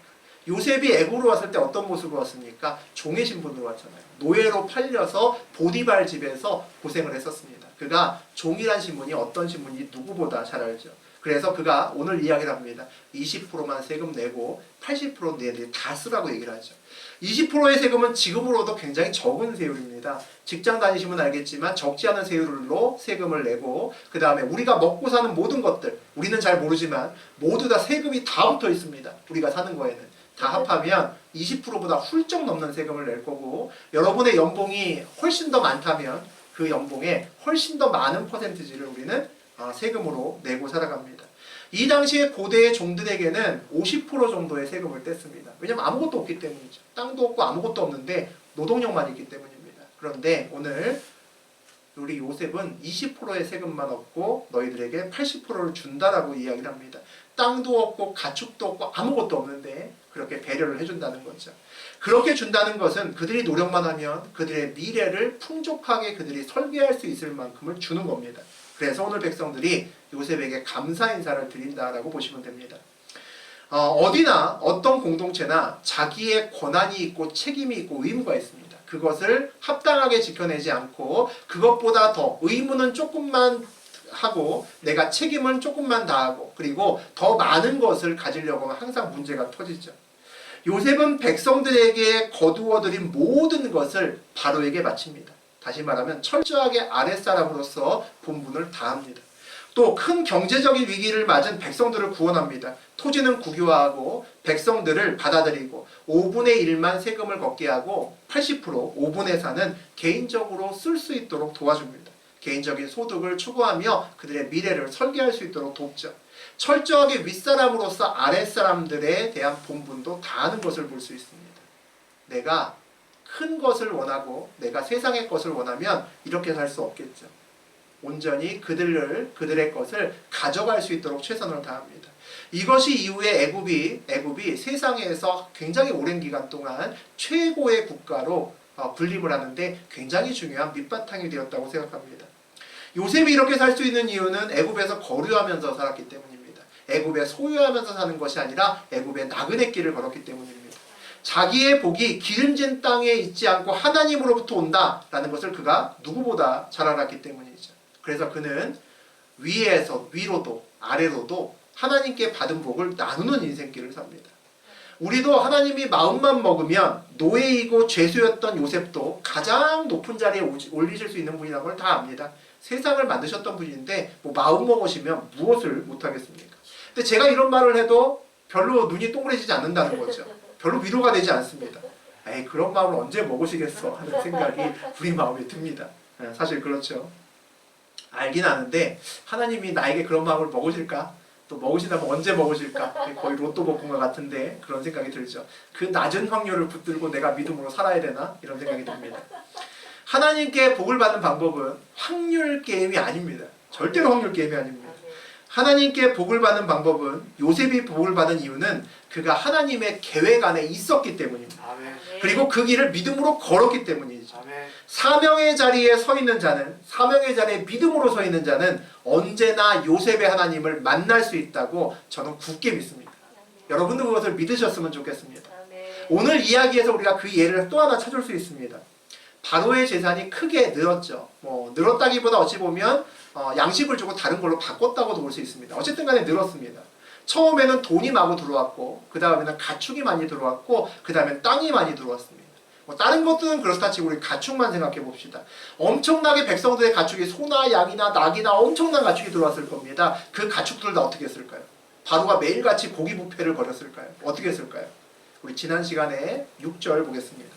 요셉이 애굽으로 왔을 때 어떤 모습으로 왔습니까? 종의 신분으로 왔잖아요. 노예로 팔려서 보디발 집에서 고생을 했었습니다. 그가 종이란 신분이 어떤 신분인지 누구보다 잘 알죠. 그래서 그가 오늘 이야기를 합니다. 20%만 세금 내고 80% 내내 다 쓰라고 얘기를 하죠. 20%의 세금은 지금으로도 굉장히 적은 세율입니다. 직장 다니시면 알겠지만 적지 않은 세율로 세금을 내고 그 다음에 우리가 먹고 사는 모든 것들 우리는 잘 모르지만 모두 다 세금이 다 붙어 있습니다. 우리가 사는 거에는 다 합하면 20%보다 훌쩍 넘는 세금을 낼 거고 여러분의 연봉이 훨씬 더 많다면 그 연봉에 훨씬 더 많은 퍼센티지를 우리는 세금으로 내고 살아갑니다. 이 당시에 고대의 종들에게는 50% 정도의 세금을 뗐습니다. 왜냐하면 아무것도 없기 때문이죠. 땅도 없고 아무것도 없는데 노동력만 있기 때문입니다. 그런데 오늘 우리 요셉은 20%의 세금만 얻고 너희들에게 80%를 준다라고 이야기를 합니다. 땅도 없고 가축도 없고 아무것도 없는데 그렇게 배려를 해준다는 거죠. 그렇게 준다는 것은 그들이 노력만 하면 그들의 미래를 풍족하게 그들이 설계할 수 있을 만큼을 주는 겁니다. 그래서 오늘 백성들이 요셉에게 감사 인사를 드린다라고 보시면 됩니다. 어디나 어떤 공동체나 자기의 권한이 있고 책임이 있고 의무가 있습니다. 그것을 합당하게 지켜내지 않고 그것보다 더 의무는 조금만 하고 내가 책임은 조금만 다하고 그리고 더 많은 것을 가지려고 하면 항상 문제가 터지죠. 요셉은 백성들에게 거두어들인 모든 것을 바로에게 바칩니다. 다시 말하면 철저하게 아랫사람으로서 본분을 다합니다. 또 큰 경제적인 위기를 맞은 백성들을 구원합니다. 토지는 국유화하고 백성들을 받아들이고 5분의 1만 세금을 걷게 하고 80% 5분의 4는 개인적으로 쓸 수 있도록 도와줍니다. 개인적인 소득을 추구하며 그들의 미래를 설계할 수 있도록 돕죠. 철저하게 윗사람으로서 아랫사람들에 대한 본분도 다하는 것을 볼 수 있습니다. 내가 큰 것을 원하고 내가 세상의 것을 원하면 이렇게 살 수 없겠죠. 온전히 그들의 것을 가져갈 수 있도록 최선을 다합니다. 이것이 이후에 애굽이 세상에서 굉장히 오랜 기간 동안 최고의 국가로 군림을 하는데 굉장히 중요한 밑바탕이 되었다고 생각합니다. 요셉이 이렇게 살 수 있는 이유는 애굽에서 거류하면서 살았기 때문입니다. 애굽에 소유하면서 사는 것이 아니라 애굽의 나그네 길을 걸었기 때문입니다. 자기의 복이 기름진 땅에 있지 않고 하나님으로부터 온다라는 것을 그가 누구보다 잘 알았기 때문이죠. 그래서 그는 위로도 아래로도 하나님께 받은 복을 나누는 인생길을 삽니다. 우리도 하나님이 마음만 먹으면 노예이고 죄수였던 요셉도 가장 높은 자리에 올리실 수 있는 분이라는 걸 다 압니다. 세상을 만드셨던 분인데 마음 먹으시면 무엇을 못하겠습니까? 근데 제가 이런 말을 해도 별로 눈이 동그래지지 않는다는 거죠. 별로 위로가 되지 않습니다. 에이, 그런 마음을 언제 먹으시겠어 하는 생각이 우리 마음에 듭니다. 사실 그렇죠. 알긴 아는데 하나님이 나에게 그런 마음을 먹으실까? 또 먹으시다면 언제 먹으실까? 거의 로또 복권과 같은데 그런 생각이 들죠. 그 낮은 확률을 붙들고 내가 믿음으로 살아야 되나? 이런 생각이 듭니다. 하나님께 복을 받는 방법은 확률 게임이 아닙니다. 절대로 확률 게임이 아닙니다. 하나님께 복을 받는 방법은 요셉이 복을 받은 이유는 그가 하나님의 계획 안에 있었기 때문입니다. 아멘. 그리고 그 길을 믿음으로 걸었기 때문이죠. 아멘. 사명의 자리에 서 있는 자는 사명의 자리에 믿음으로 서 있는 자는 언제나 요셉의 하나님을 만날 수 있다고 저는 굳게 믿습니다. 여러분도 그것을 믿으셨으면 좋겠습니다. 오늘 이야기에서 우리가 그 예를 또 하나 찾을 수 있습니다. 바로의 재산이 크게 늘었죠. 늘었다기보다 어찌 보면 양식을 주고 다른 걸로 바꿨다고도 볼 수 있습니다. 어쨌든 간에 늘었습니다. 처음에는 돈이 마구 들어왔고 그 다음에는 가축이 많이 들어왔고 그 다음에 땅이 많이 들어왔습니다. 다른 것들은 그렇다 치고 우리 가축만 생각해 봅시다. 엄청나게 백성들의 가축이 소나 양이나 낙이나 엄청난 가축이 들어왔을 겁니다. 그 가축들 다 어떻게 했을까요? 바로가 매일같이 고기 뷔페를 벌였을까요? 어떻게 했을까요? 우리 지난 시간에 6절 보겠습니다.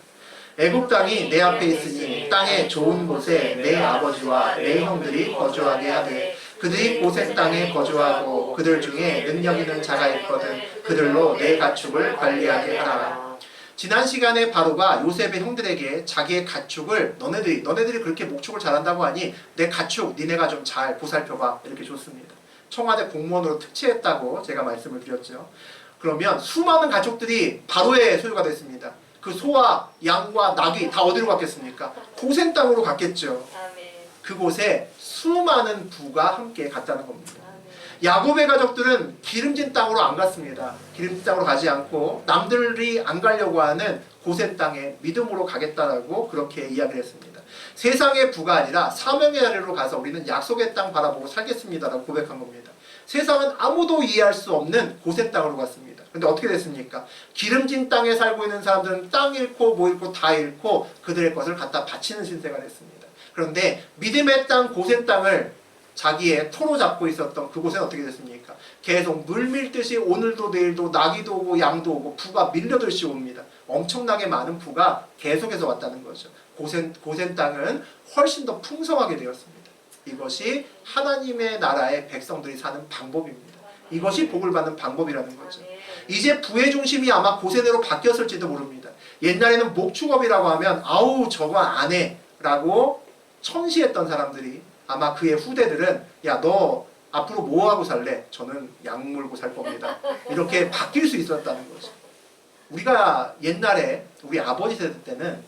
애굽 땅이 내 앞에 있으니 땅의 좋은 곳에 내 아버지와 내 형들이 거주하게 하되 그들이 고센 땅에 거주하고 그들 중에 능력 있는 자가 있거든 그들로 내 가축을 관리하게 하라. 지난 시간에 바로가 요셉의 형들에게 자기의 가축을 너네들이 그렇게 목축을 잘한다고 하니 내 가축 니네가 좀 잘 보살펴봐 이렇게 줬습니다. 청와대 공무원으로 특채했다고 제가 말씀을 드렸죠. 그러면 수많은 가축들이 바로의 소유가 됐습니다. 그 소와 양과 낙이 다 어디로 갔겠습니까? 고센 땅으로 갔겠죠. 그곳에 수많은 부가 함께 갔다는 겁니다. 야곱의 가족들은 기름진 땅으로 안 갔습니다. 기름진 땅으로 가지 않고 남들이 안 가려고 하는 고센 땅에 믿음으로 가겠다라고 그렇게 이야기를 했습니다. 세상의 부가 아니라 사명의 자리로 가서 우리는 약속의 땅 바라보고 살겠습니다라고 고백한 겁니다. 세상은 아무도 이해할 수 없는 고센 땅으로 갔습니다. 근데 어떻게 됐습니까? 기름진 땅에 살고 있는 사람들은 땅 잃고 뭐 잃고 다 잃고 그들의 것을 갖다 바치는 신세가 됐습니다. 그런데 믿음의 땅 고센 땅을 자기의 토로 잡고 있었던 그곳은 어떻게 됐습니까? 계속 물 밀듯이 오늘도 내일도 나귀도 오고 양도 오고 부가 밀려들시 옵니다. 엄청나게 많은 부가 계속해서 왔다는 거죠. 고센 땅은 훨씬 더 풍성하게 되었습니다. 이것이 하나님의 나라의 백성들이 사는 방법입니다. 이것이 복을 받는 방법이라는 거죠. 이제 부의 중심이 아마 고센으로 바뀌었을지도 모릅니다. 옛날에는 목축업이라고 하면 아우 저거 안 해 라고 천시했던 사람들이 아마 그의 후대들은 야, 너 앞으로 뭐 하고 살래? 저는 약 물고 살 겁니다. 이렇게 바뀔 수 있었다는 거죠. 우리가 옛날에 우리 아버지 세대 때는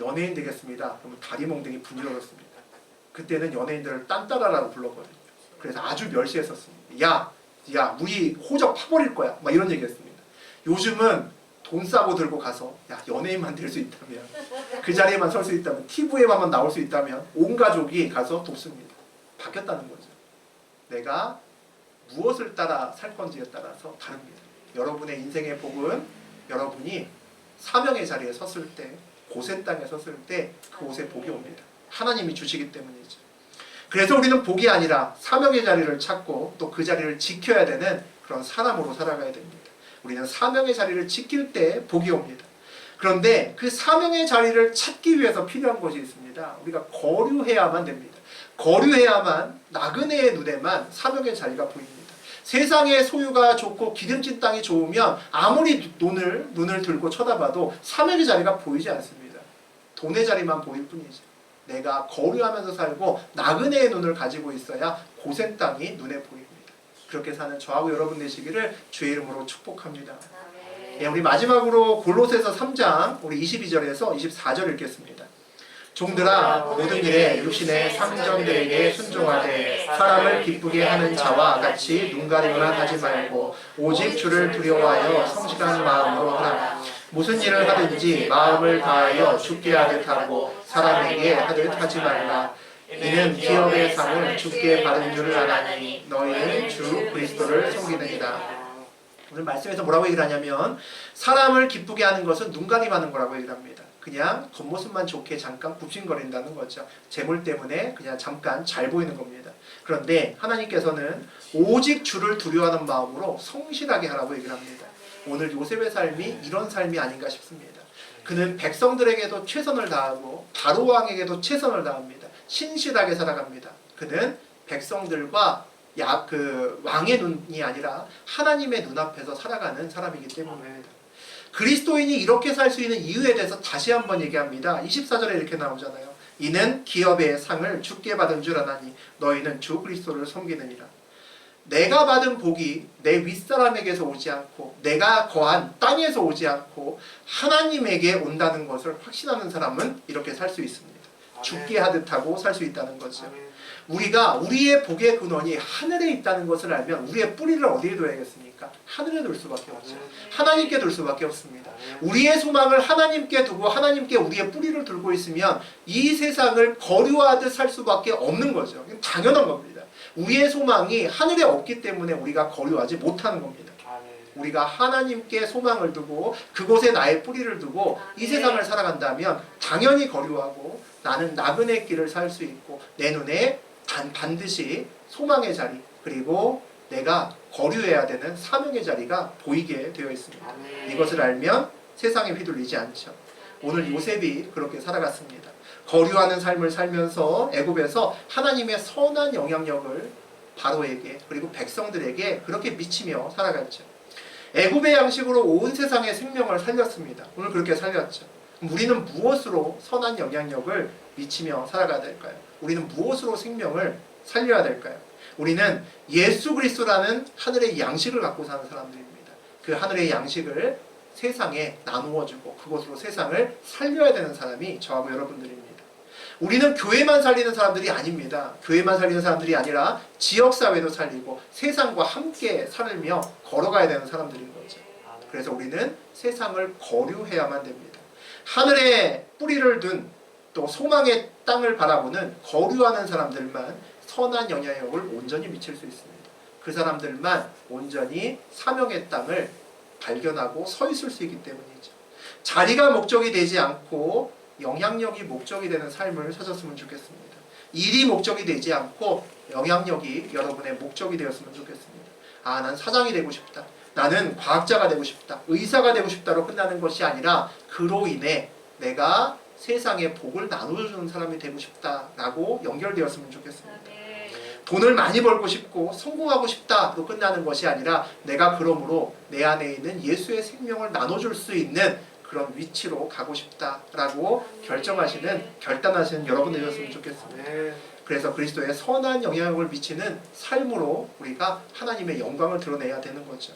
연예인 되겠습니다. 그러면 다리 몽둥이 분질러졌습니다. 그때는 연예인들을 딴따라라고 불렀거든요. 그래서 아주 멸시했었습니다. 야, 우리 호적 파버릴 거야. 막 이런 얘기했습니다. 요즘은 돈 싸고 들고 가서 야, 연예인만 될 수 있다면, 그 자리에만 설 수 있다면, TV에만 나올 수 있다면 온 가족이 가서 돕습니다. 바뀌었다는 거죠. 내가 무엇을 따라 살 건지에 따라서 다릅니다. 여러분의 인생의 복은 여러분이 사명의 자리에 섰을 때, 고센 땅에 섰을 때 그곳에 복이 옵니다. 하나님이 주시기 때문이죠. 그래서 우리는 복이 아니라 사명의 자리를 찾고 또 그 자리를 지켜야 되는 그런 사람으로 살아가야 됩니다. 우리는 사명의 자리를 지킬 때 복이 옵니다. 그런데 그 사명의 자리를 찾기 위해서 필요한 것이 있습니다. 우리가 거류해야만 됩니다. 거류해야만 나그네의 눈에만 사명의 자리가 보입니다. 세상의 소유가 좋고 기름진 땅이 좋으면 아무리 눈을 들고 쳐다봐도 사명의 자리가 보이지 않습니다. 돈의 자리만 보일 뿐이죠. 내가 거류하면서 살고 나그네의 눈을 가지고 있어야 고센 땅이 눈에 보입니다. 그렇게 사는 저하고 여러분 되시기를 주의 이름으로 축복합니다. 예, 우리 마지막으로 골로새서 3장 우리 22절에서 24절 읽겠습니다. 종들아 모든 일에 육신의 상전들에게 순종하되 사람을 기쁘게 하는 자와 같이 눈가림만 하지 말고 오직 주를 두려워하여 성실한 마음으로 하라. 무슨 일을 하든지 마음을 다하여 주께 하듯 하고 사람에게 하듯 하지 말라. 이는 기업의 상을 주께 받은 줄을 아나니 너희는 주 그리스도를 섬기느니라. 오늘 말씀에서 뭐라고 얘기를 하냐면 사람을 기쁘게 하는 것은 눈가림하는 거라고 얘기를 합니다. 그냥 겉모습만 좋게 잠깐 굽신거린다는 거죠. 재물 때문에 그냥 잠깐 잘 보이는 겁니다. 그런데 하나님께서는 오직 주를 두려워하는 마음으로 성실하게 하라고 얘기를 합니다. 오늘 요셉의 삶이 이런 삶이 아닌가 싶습니다. 그는 백성들에게도 최선을 다하고 바로 왕에게도 최선을 다합니다. 신실하게 살아갑니다. 그는 백성들과 왕의 눈이 아니라 하나님의 눈앞에서 살아가는 사람이기 때문입니다. 그리스도인이 이렇게 살 수 있는 이유에 대해서 다시 한번 얘기합니다. 24절에 이렇게 나오잖아요. 이는 기업의 상을 주께 받은 줄 아나니 너희는 주 그리스도를 섬기느니라. 내가 받은 복이 내 윗사람에게서 오지 않고 내가 거한 땅에서 오지 않고 하나님에게 온다는 것을 확신하는 사람은 이렇게 살 수 있습니다. 죽게 하듯 하고 살 수 있다는 거죠. 우리가 우리의 복의 근원이 하늘에 있다는 것을 알면 우리의 뿌리를 어디에 둬야겠습니까? 하늘에 둘 수밖에 없죠. 하나님께 둘 수밖에 없습니다. 우리의 소망을 하나님께 두고 하나님께 우리의 뿌리를 들고 있으면 이 세상을 거류하듯 살 수밖에 없는 거죠. 당연한 겁니다. 우리의 소망이 하늘에 없기 때문에 우리가 거류하지 못하는 겁니다. 우리가 하나님께 소망을 두고 그곳에 나의 뿌리를 두고 이 세상을 살아간다면 당연히 거류하고 나는 나그네 길을 살 수 있고 내 눈에 반드시 소망의 자리 그리고 내가 거류해야 되는 사명의 자리가 보이게 되어 있습니다. 이것을 알면 세상에 휘둘리지 않죠. 오늘 요셉이 그렇게 살아갔습니다. 거류하는 삶을 살면서 애굽에서 하나님의 선한 영향력을 바로에게 그리고 백성들에게 그렇게 미치며 살아갔죠. 애굽의 양식으로 온 세상의 생명을 살렸습니다. 오늘 그렇게 살렸죠. 우리는 무엇으로 선한 영향력을 미치며 살아가야 될까요? 우리는 무엇으로 생명을 살려야 될까요? 우리는 예수 그리스도라는 하늘의 양식을 갖고 사는 사람들입니다. 그 하늘의 양식을 세상에 나누어주고 그것으로 세상을 살려야 되는 사람이 저하고 여러분들입니다. 우리는 교회만 살리는 사람들이 아닙니다. 교회만 살리는 사람들이 아니라 지역사회도 살리고 세상과 함께 살며 걸어가야 되는 사람들인 거죠. 그래서 우리는 세상을 거류해야만 됩니다. 하늘에 뿌리를 둔 또 소망의 땅을 바라보는 거류하는 사람들만 선한 영향력을 온전히 미칠 수 있습니다. 그 사람들만 온전히 사명의 땅을 발견하고 서 있을 수 있기 때문이죠. 자리가 목적이 되지 않고 영향력이 목적이 되는 삶을 사셨으면 좋겠습니다. 일이 목적이 되지 않고 영향력이 여러분의 목적이 되었으면 좋겠습니다. 난 사장이 되고 싶다. 나는 과학자가 되고 싶다. 의사가 되고 싶다로 끝나는 것이 아니라 그로 인해 내가 세상에 복을 나눠주는 사람이 되고 싶다라고 연결되었으면 좋겠습니다. 돈을 많이 벌고 싶고 성공하고 싶다로 끝나는 것이 아니라 내가 그러므로 내 안에 있는 예수의 생명을 나눠줄 수 있는 그런 위치로 가고 싶다라고 결단하시는 여러분들이었으면 좋겠습니다. 네. 그래서 그리스도의 선한 영향력을 미치는 삶으로 우리가 하나님의 영광을 드러내야 되는 거죠.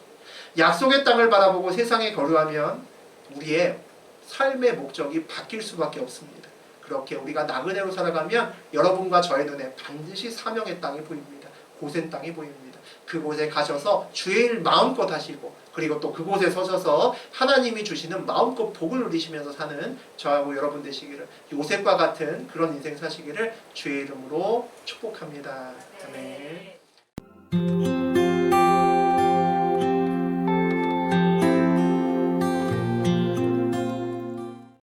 약속의 땅을 바라보고 세상에 거류하면 우리의 삶의 목적이 바뀔 수밖에 없습니다. 그렇게 우리가 나그네로 살아가면 여러분과 저의 눈에 반드시 사명의 땅이 보입니다. 고센 땅이 보입니다. 그곳에 가셔서 주의 일 마음껏 하시고 그리고 또 그곳에 서셔서 하나님이 주시는 마음껏 복을 누리시면서 사는 저하고 여러분 되시기를, 요셉과 같은 그런 인생 사시기를 주의 이름으로 축복합니다. 아멘.